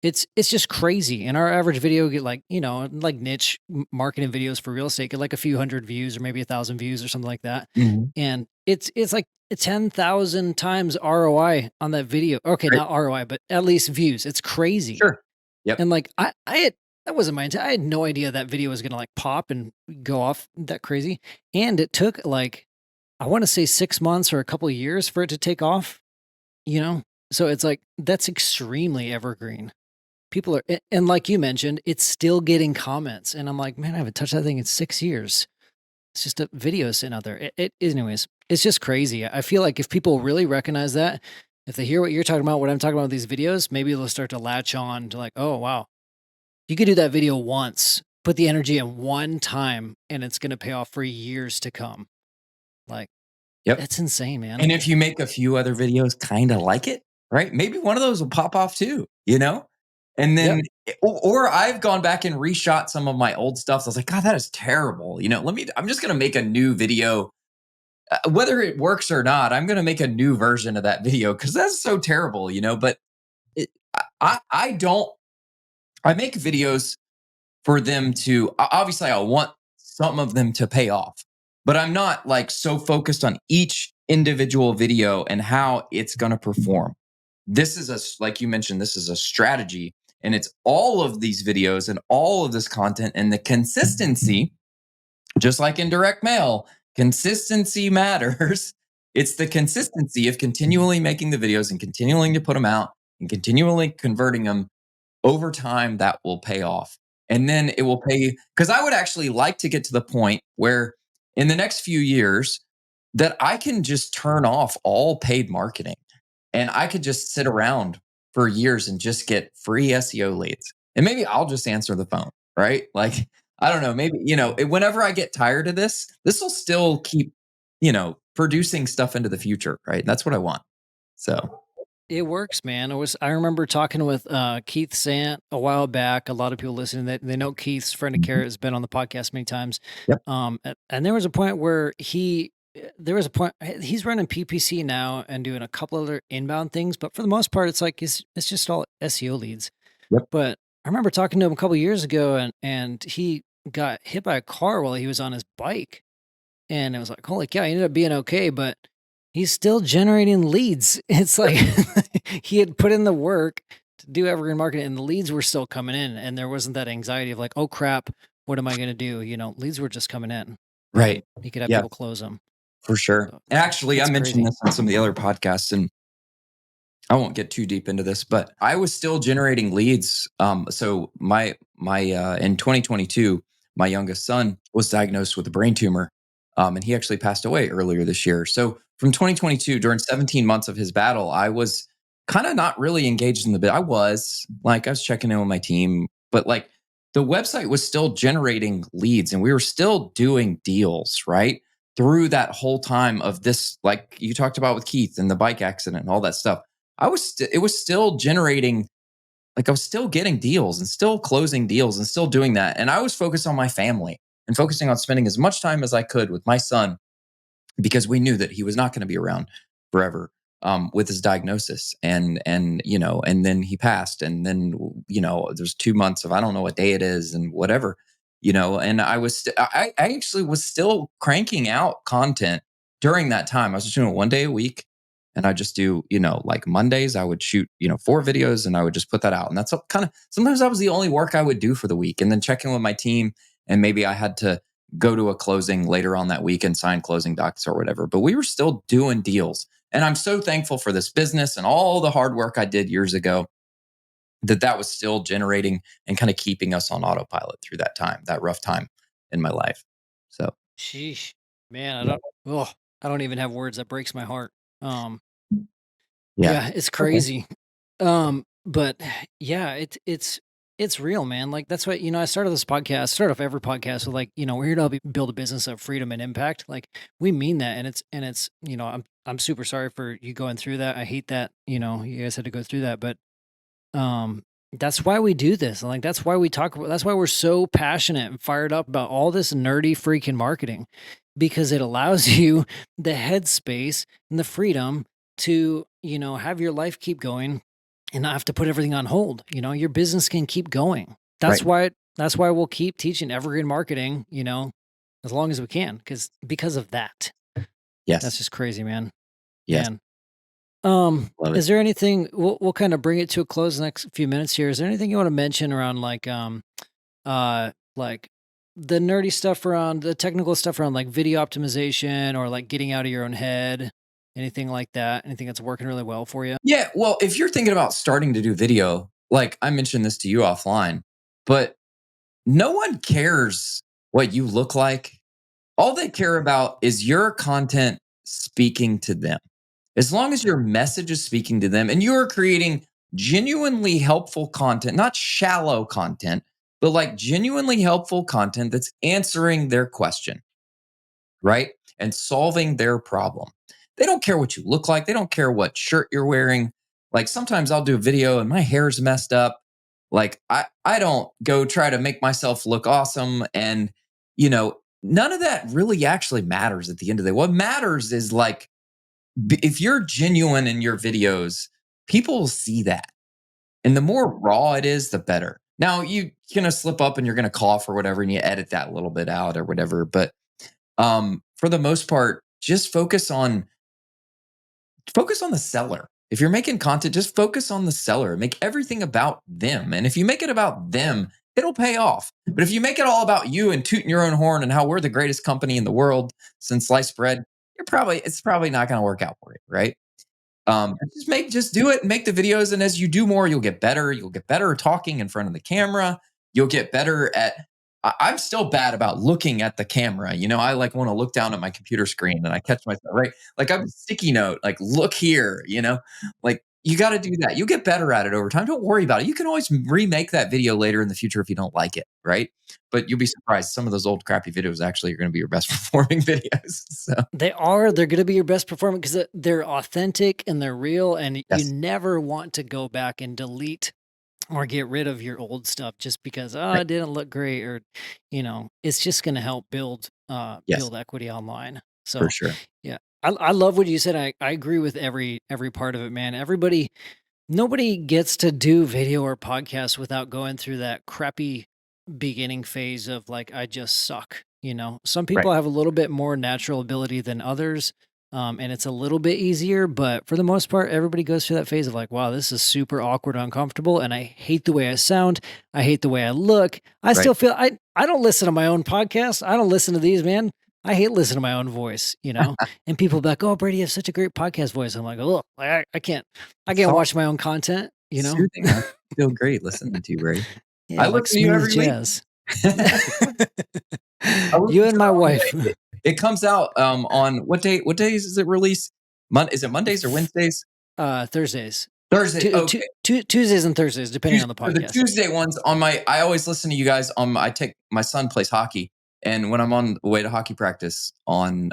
It's just crazy, and our average video get like, like niche marketing videos for real estate get like a few hundred views or maybe 1,000 views or something like that, Mhm. and it's like 10,000 times ROI on that video. Okay, Right. not ROI, but at least views. It's crazy, Sure. Yep. and like I had that wasn't my intent. I had no idea that video was gonna like pop and go off that crazy, and it took like I want to say 6 months or a couple years for it to take off. You know, so it's like that's extremely evergreen. People are and like you mentioned, it's still getting comments, and I'm like, "Man, I haven't touched that thing in 6 years." It's just a video sitting out there. It anyways, it's just crazy. I feel like if people really recognize that, if they hear what you're talking about, what I'm talking about with these videos, maybe they'll start to latch on to like, "Oh, wow. You could do that video once, put the energy in one time, and it's gonna pay off for years to come." Like, Yep. that's insane, man. And if you make a few other videos kinda like it, right? Maybe one of those will pop off too, you know? And Yep. then or I've gone back and reshot some of my old stuff. So I was like, "God, that is terrible." I'm just gonna make a new video. Whether it works or not, I'm gonna make a new version of that video because that's so terrible, But it I don't I make videos for them to obviously I want some of them to pay off, but I'm not like so focused on each individual video and how it's going to perform. This is like you mentioned, this is a strategy, and it's all of these videos and all of this content and the consistency, just like in direct mail, consistency matters. It's the consistency of continually making the videos and continuing to put them out and continually converting them over time that will pay off. And then it will pay because I would actually like to get to the point where in the next few years that I can just turn off all paid marketing and I could just sit around for years and just get free SEO leads. And maybe I'll just answer the phone, right? Like, I don't know, maybe, whenever I get tired of this will still keep, producing stuff into the future, right? That's what I want. So, It works, man. I remember talking with Keith Sant a while back. A lot of people listening that they know Keith's friend of mhm. Carrot has been on the podcast many times. Yep. And there was a point where there was a point he's running PPC now and doing a couple other inbound things, but for the most part, it's like it's just all SEO leads. Yep. But I remember talking to him a couple years ago, and he got hit by a car while he was on his bike, and it was like, holy cow, he ended up being okay, but he's still generating leads. It's like he had put in the work to do evergreen marketing and the leads were still coming in. And there wasn't that anxiety of like, oh crap, what am I going to do? Leads were just coming in and Right. he could have Yeah. people close them. For sure. So And actually, I it's mentioned crazy. this on some of the other podcasts, and I won't get too deep into this, but I was still generating leads. So my in 2022, my youngest son was diagnosed with a brain tumor, and he actually passed away earlier this year. So from 2022, during 17 months of his battle, I was kind of not really engaged in the bit. I was checking in with my team, but like the website was still generating leads, and we were still doing deals, right? Through that whole time of this, like you talked about with Keith and the bike accident and all that stuff. It was still generating, like I was still getting deals and still closing deals and still doing that. And I was focused on my family and focusing on spending as much time as I could with my son because we knew that he was not going to be around forever, with his diagnosis. And then he passed, and then there's 2 months of I don't know what day it is and whatever, and I actually was still cranking out content during that time. I was just doing it one day a week, and I just do, like Mondays I would shoot 4 videos and I would just put that out, and that's kind of sometimes that was the only work I would do for the week, and then check in with my team, and maybe I had to go to a closing later on that week and sign closing docs or whatever. But we were still doing deals. And I'm so thankful for this business and all the hard work I did years ago that was still generating and kind of keeping us on autopilot through that time, that rough time in my life. So, Sheesh, man. yeah. I don't even have words. That breaks my heart. Um, Yeah. Yeah, it's Okay. crazy. But yeah, it's real, man. Like that's what I started this podcast, start off every podcast with like, we're here to help you build a business of freedom and impact. Like we mean that, and it's I'm super sorry for you going through that. I hate that you guys had to go through that, but um that's why we do this. Like that's why we talk about. That's why we're so passionate and fired up about all this nerdy freaking marketing, because it allows you the headspace and the freedom to have your life keep going and not have to put everything on hold. Your business can keep going. Right. That's why we'll keep teaching evergreen marketing, as long as we can, because of that. That's Yes. just crazy, man. Yes. Man. Love it. Is there anything we'll kind of bring it to a close the next few minutes here. Is there anything you want to mention around like the nerdy stuff around the technical stuff around like video optimization or like getting out of your own head? Anything like that? Anything that's working really well for you? Yeah. Well, if you're thinking about starting to do video, like I mentioned this to you offline, but no one cares what you look like. All they care about is your content speaking to them. As long as your message is speaking to them and you're creating genuinely helpful content, not shallow content, but like genuinely helpful content that's answering their question, right? And solving their problem. They don't care what you look like. They don't care what shirt you're wearing. Like sometimes I'll do a video and my hair's messed up. Like I don't go try to make myself look awesome. And, none of that really actually matters at the end of the day. What matters is like, if you're genuine in your videos, people will see that. And the more raw it is, the better. Now you're gonna slip up and you're gonna cough or whatever, and you edit that little bit out or whatever. But for the most part, just focus on the seller. If you're making content, just focus on the seller. Make everything about them. And if you make it about them, it'll pay off. But if you make it all about you and tooting your own horn and how we're the greatest company in the world since sliced bread, it's probably not going to work out for you, right? Just do it and make the videos. And as you do more, you'll get better. You'll get better at talking in front of the camera. You'll get better at. I'm still bad about looking at the camera. I like want to look down at my computer screen and I catch myself, right. Like I'm a sticky note. Like look here. Like you got to do that. You get better at it over time. Don't worry about it. You can always remake that video later in the future if you don't like it, right? But you'll be surprised. Some of those old crappy videos actually are going to be your best performing videos. So They're going to be your best performance because they're authentic and they're real, and you yes, never want to go back and delete or get rid of your old stuff just because right. it didn't look great, or it's just going to help Yes, build equity online. for So sure. yeah, I love what you said. I agree with every part of it, man. Nobody gets to do video or podcast without going through that crappy beginning phase of like, I just suck. Some Right. people have a little bit more natural ability than others. And it's a little bit easier, but for the most part, everybody goes through that phase of like, wow, this is super awkward, uncomfortable, and I hate the way I sound. I hate the way I look. I Right. still feel I don't listen to my own podcast. I don't listen to these, man. I hate listening to my own voice. And people be like, "Oh, Brady, you have such a great podcast voice." I'm like, "Oh, I can't So watch my own content." soothing. I feel great listening to you, Ray. Yeah, I like listen to you smooth every week. jazz. I listen You and to it my all wife. day. It comes out, on what day? What days is it released? Is it Mondays or Wednesdays? Thursdays. Thursday. Okay. Tuesdays and Thursdays, depending on the For the podcast. Tuesday ones I always listen to you guys I take my son plays hockey, and when I'm on the way to hockey practice on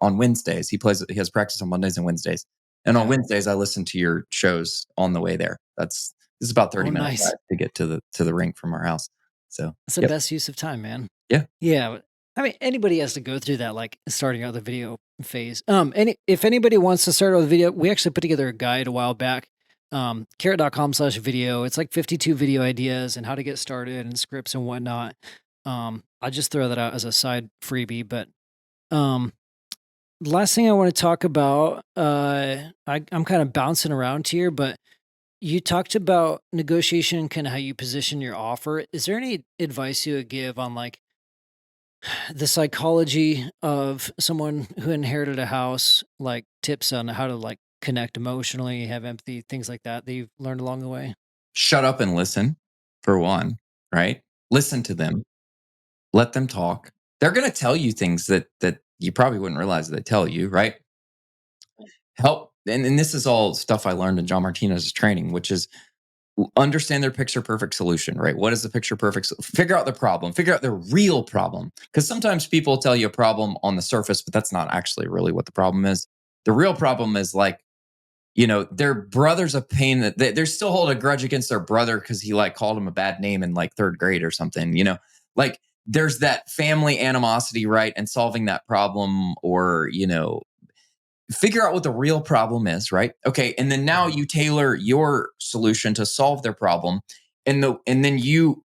Wednesdays, he has practice on Mondays and Wednesdays. And on Okay. Wednesdays I listen to your shows on the way there. This is about Oh, 30-minute drive nice. to get to the rink from our house. So, That's the yep. best use of time, man. Yeah. Yeah, I mean, anybody has to go through that, like, starting out the video phase. If anybody wants to start out with video, we actually put together a guide a while back, carrot.com/video. It's like 52 video ideas and how to get started and scripts and whatnot. I'll just throw that out as a side freebie, but, um, last thing I wanna talk about, I'm kinda bouncing around here, but you talked about negotiation, kinda how you position your offer. Is there any advice you would give on, like, the psychology of someone who inherited a house, like tips on how to like connect emotionally, have empathy, things like that you've learned along the way? Shut up and listen, for one, right? Listen to them. Let them talk. They're gonna tell you things that you probably wouldn't realize that they tell you, right? Help and this is all stuff I learned in John Martinez's training, which is understand their picture perfect solution, right? What is the picture perfect? Figure out the problem, figure out the real problem. Because sometimes people tell you a problem on the surface, but that's not actually really what the problem is. The real problem is like, their brother's a pain that they still hold a grudge against their brother because he like called him a bad name in like third grade or something, like there's that family animosity, right? And solving that problem or, figure out what the real problem is, right? Okay. And then now you tailor your solution to solve their problem. And then you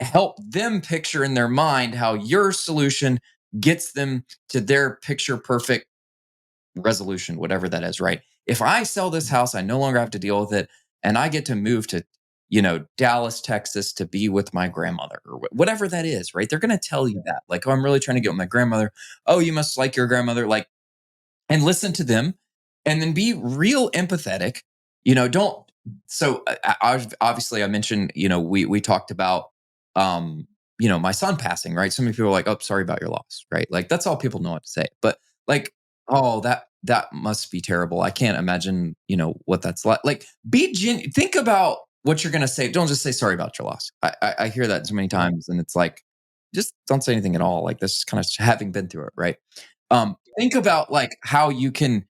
help them picture in their mind how your solution gets them to their picture perfect resolution, whatever that is, right? If I sell this house, I no longer have to deal with it, and I get to move to, Dallas, Texas to be with my grandmother or whatever that is, right? They're going to tell you that, like, oh, I'm really trying to get with my grandmother. Oh, you must like your grandmother, like, and listen to them, and then be real empathetic. Don't. So obviously, I mentioned, we talked about, my son passing, right? So many people are like, oh, sorry about your loss, right? Like that's all people know what to say, but like, oh, that must be terrible. I can't imagine, what that's like. Like, think about what you're gonna say. Don't just say sorry about your loss. I hear that so many times, and it's like, just don't say anything at all. Like this is kind of having been through it, right? Think about like how you can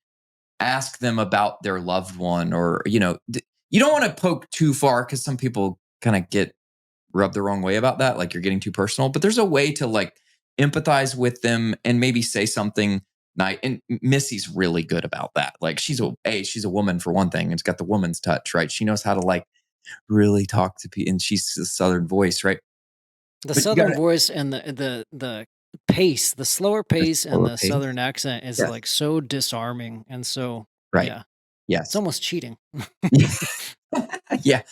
ask them about their loved one, or you don't want to poke too far because some people kind of get rubbed the wrong way about that, like you're getting too personal. But there's a way to like empathize with them and maybe say something nice. And Missy's really good about that. Like she's a woman for one thing. It's got the woman's touch, right? She knows how to like really talk to people, and she's a southern voice, right? The But you southern gotta voice and the pace, the slower the pace and slower the pace. southern accent is, Yes. like, so disarming, and so Right. yeah, it's Yes. almost cheating. Yeah.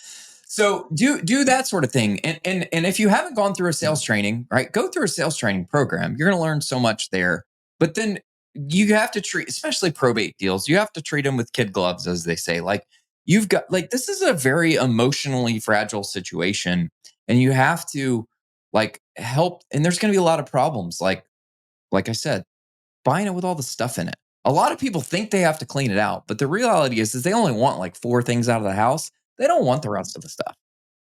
So do that sort of thing. And if you haven't gone through a sales training, right, go through a sales training program. You're going to learn so much there. But then you have to treat, especially probate deals, you have to treat them with kid gloves, as they say. Like you've got, like, this is a very emotionally fragile situation, and you have to like help. And there's going to be a lot of problems. Like I said, buying it with all the stuff in it. A lot of people think they have to clean it out, but the reality is they only want like four things out of the house. They don't want the rest of the stuff.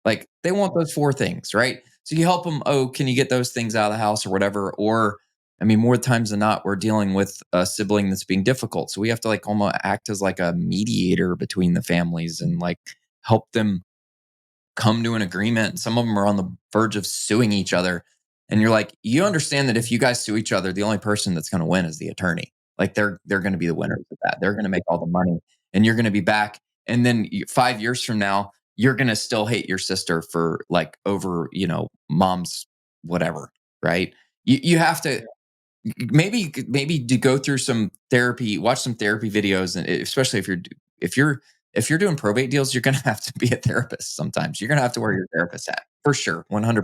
Like they want those four things, right? So you help them. Oh, can you get those things out of the house or whatever? Or, I mean, more times than not, we're dealing with a sibling that's being difficult. So we have to like almost act as like a mediator between the families and like help them come to an agreement. Some of them are on the verge of suing each other. And you're like, you understand that if you guys sue each other, the only person that's going to win is the attorney. Like they're going to be the winners of that. They're going to make all the money, and you're going to be back. And then 5 years from now, you're going to still hate your sister for like over, mom's whatever, right? You have to maybe to go through some therapy, watch some therapy videos, and especially if you're if you're doing probate deals, you're going to have to be a therapist. Sometimes you're going to have to wear your therapist hat for sure, 100%.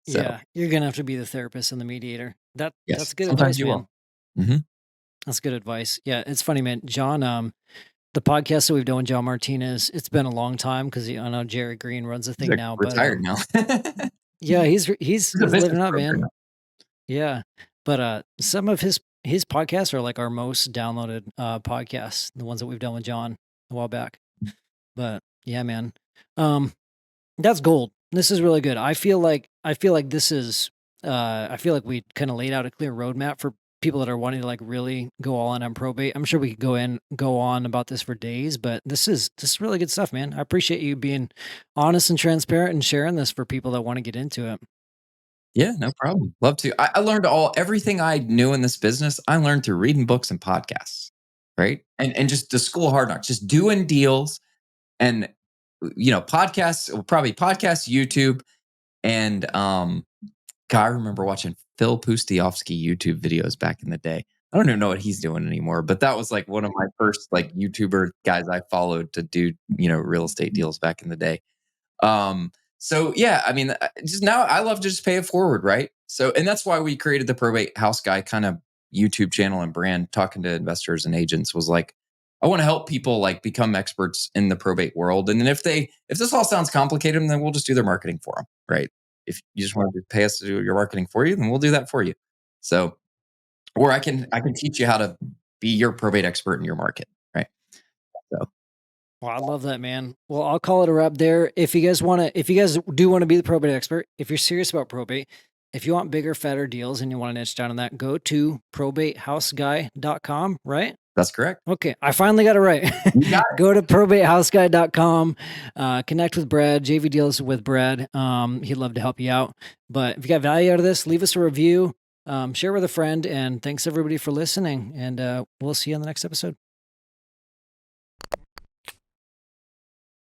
So Yeah, you're gonna have to be the therapist and the mediator. That's yes, good sometimes advice, you will. man. Hmm. That's good advice. Yeah, it's funny, man. John, the podcast that we've done with John Martinez, it's been a long time because I know Jerry Green runs the He's thing like now, but retired now. yeah, He's a he's business living up, broker man. now. Yeah, but some of his podcasts are like our most downloaded podcasts, the ones that we've done with John a while back. But yeah, man, um, that's gold. This is really good. I feel like this is I feel like we kind of laid out a clear roadmap for people that are wanting to like really go all in on probate. I'm sure we could go on about this for days, but this is really good stuff, man. I appreciate you being honest and transparent and sharing this for people that want to get into it. Yeah, no problem. Love to. I learned everything I knew in this business. I learned through reading books and podcasts, right? And just the school of hard knocks, just doing deals and podcasts, probably podcasts, YouTube, and God, I remember watching Phil Pustiovsky YouTube videos back in the day. I don't even know what he's doing anymore, but that was like one of my first like YouTuber guys I followed to do, real estate deals back in the day. So yeah, I mean, just now I love to just pay it forward, right? So, and that's why we created the Probate House Guy kind of YouTube channel and brand, talking to investors and agents, was like, I want to help people like become experts in the probate world. And then if this all sounds complicated, then we'll just do their marketing for them, right? If you just want to pay us to do your marketing for you, then we'll do that for you. So, or I can teach you how to be your probate expert in your market, right? Well, I love that, man. Well, I'll call it a wrap there. If you guys do want to be the probate expert, if you're serious about probate, if you want bigger, fatter deals and you want to niche down on that, go to probatehouseguy.com, right? That's correct. Okay, I finally got it right. You got it. Go to probatehouseguy.com, connect with Brad. JV deals with Brad. He'd love to help you out. But if you got value out of this, leave us a review, share with a friend, and thanks everybody for listening. And we'll see you on the next episode.